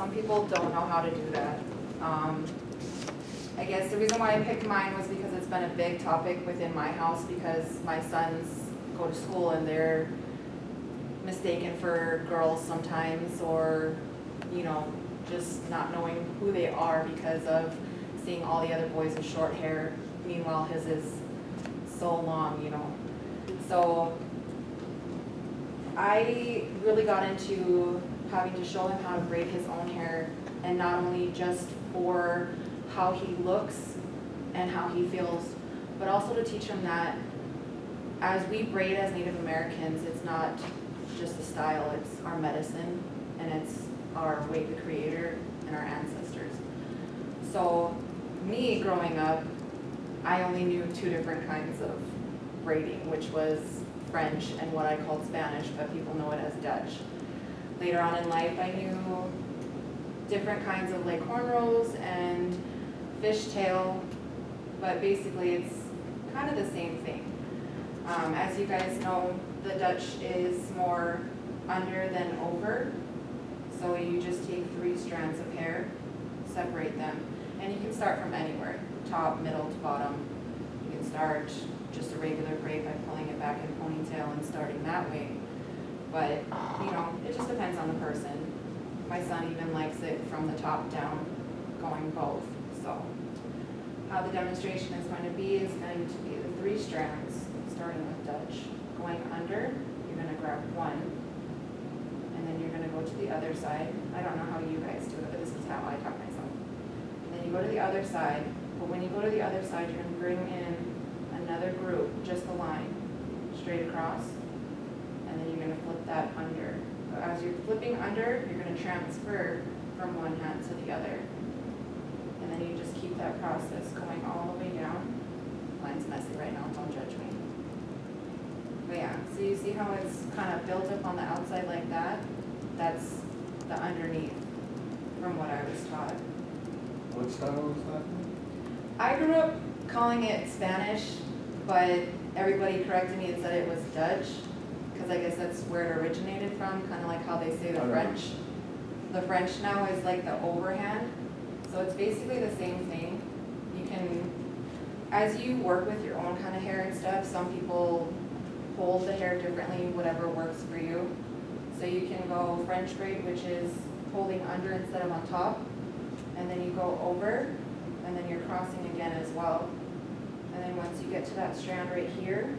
some people don't know how to do that. I guess the reason why I picked mine was because it's been a big topic within my house, because my sons go to school and they're mistaken for girls sometimes, or, you know, just not knowing who they are because of seeing all the other boys with short hair. Meanwhile, his is so long, you know. So I really got into having to show him how to braid his own hair, and not only just for how he looks and how he feels, but also to teach him that as we braid as Native Americans, it's not just a style, it's our medicine, and it's our way to Creator and our ancestors. So me growing up, I only knew two different kinds of braiding, which was French and what I called Spanish, but people know it as Dutch. Later on in life, I knew different kinds of like cornrows and fishtail, but basically it's kind of the same thing. As you guys know, the Dutch is more under than over, so you just take 3 strands of hair, separate them, and you can start from anywhere, top, middle to bottom. You can start just a regular braid by pulling it back in ponytail and starting that way. But, you know, it just depends on the person. My son even likes it from the top down, going both. So how the demonstration is going to be the 3 strands, starting with Dutch. Going under, you're going to grab 1, and then you're going to go to the other side. I don't know how you guys do it, but this is how I taught myself. And then you go to the other side, but when you go to the other side, you're going to bring in another group, just the line, straight across, and then you're going to flip that under. So as you're flipping under, you're going to transfer from one hand to the other. And then you just keep that process going all the way down. Mine's messy right now, don't judge me. But yeah, so you see how it's kind of built up on the outside like that? That's the underneath from what I was taught. What style is that? I grew up calling it Spanish, but everybody corrected me and said it was Dutch, because I guess that's where it originated from, kind of like how they say the French. The French now is like the overhand, so it's basically the same thing. You can, as you work with your own kind of hair and stuff, some people hold the hair differently, whatever works for you. So you can go French braid, which is holding under instead of on top, and then you go over, and then you're crossing again as well. And then once you get to that strand right here,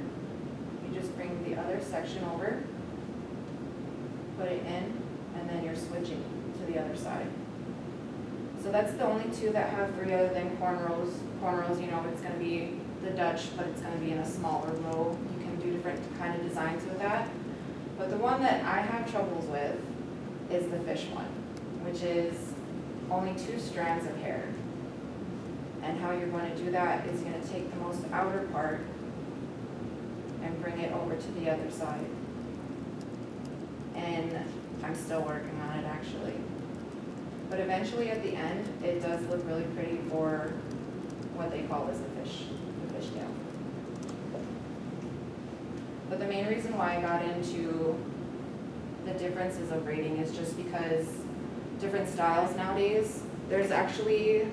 you just bring the other section over, put it in, and then you're switching to the other side. So that's the only 2 that have 3 other than cornrows. Cornrows, you know, it's going to be the Dutch, but it's going to be in a smaller row. You can do different kind of designs with that. But the one that I have troubles with is the fish one, which is only 2 strands of hair. And how you're going to do that is you're going to take the most outer part and bring it over to the other side. And I'm still working on it actually. But eventually at the end, it does look really pretty for what they call as the fishtail. But the main reason why I got into the differences of braiding is just because different styles nowadays. There's actually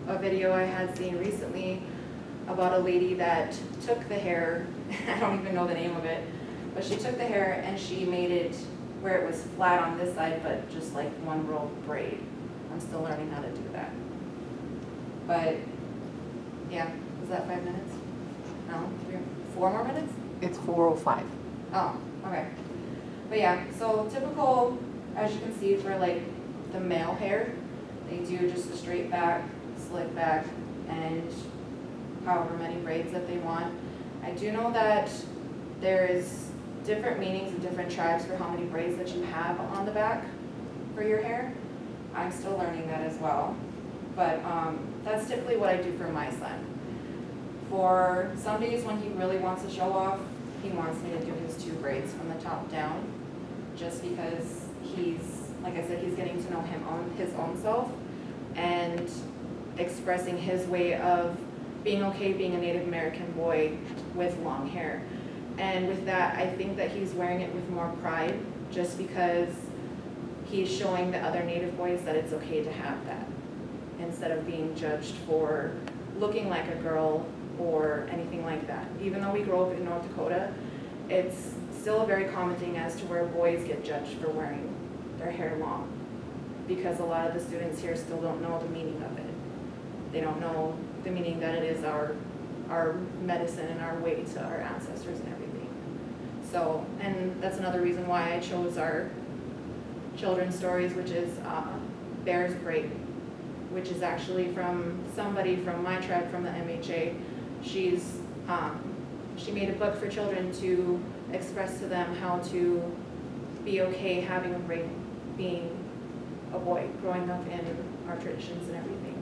a video I had seen recently about a lady that took the hair, I don't even know the name of it, but she took the hair and she made it where it was flat on this side, but just like one row of braid. I'm still learning how to do that. But yeah, was that 5 minutes? No, 4 more minutes? It's 4:05. Oh, okay. But yeah, so typical, as you can see, for like the male hair, they do just a straight back, slick back, and however many braids that they want. I do know that there is different meanings in different tribes for how many braids that you have on the back for your hair. I'm still learning that as well. But that's typically what I do for my son. For some days when he really wants to show off, he wants me to do his 2 braids from the top down, just because he's, like I said, he's getting to know his own self and expressing his way of being okay being a Native American boy with long hair. And with that, I think that he's wearing it with more pride, just because he's showing the other Native boys that it's okay to have that, instead of being judged for looking like a girl or anything like that. Even though we grew up in North Dakota, it's still a very common thing as to where boys get judged for wearing their hair long, because a lot of the students here still don't know the meaning of it. They don't know the meaning that it is our medicine and our way to our ancestors and everything. So, and that's another reason why I chose our children's stories, which is Bear's Break, which is actually from somebody from my tribe, from the MHA. She made a book for children to express to them how to be okay having a break, being a boy, growing up in our traditions and everything.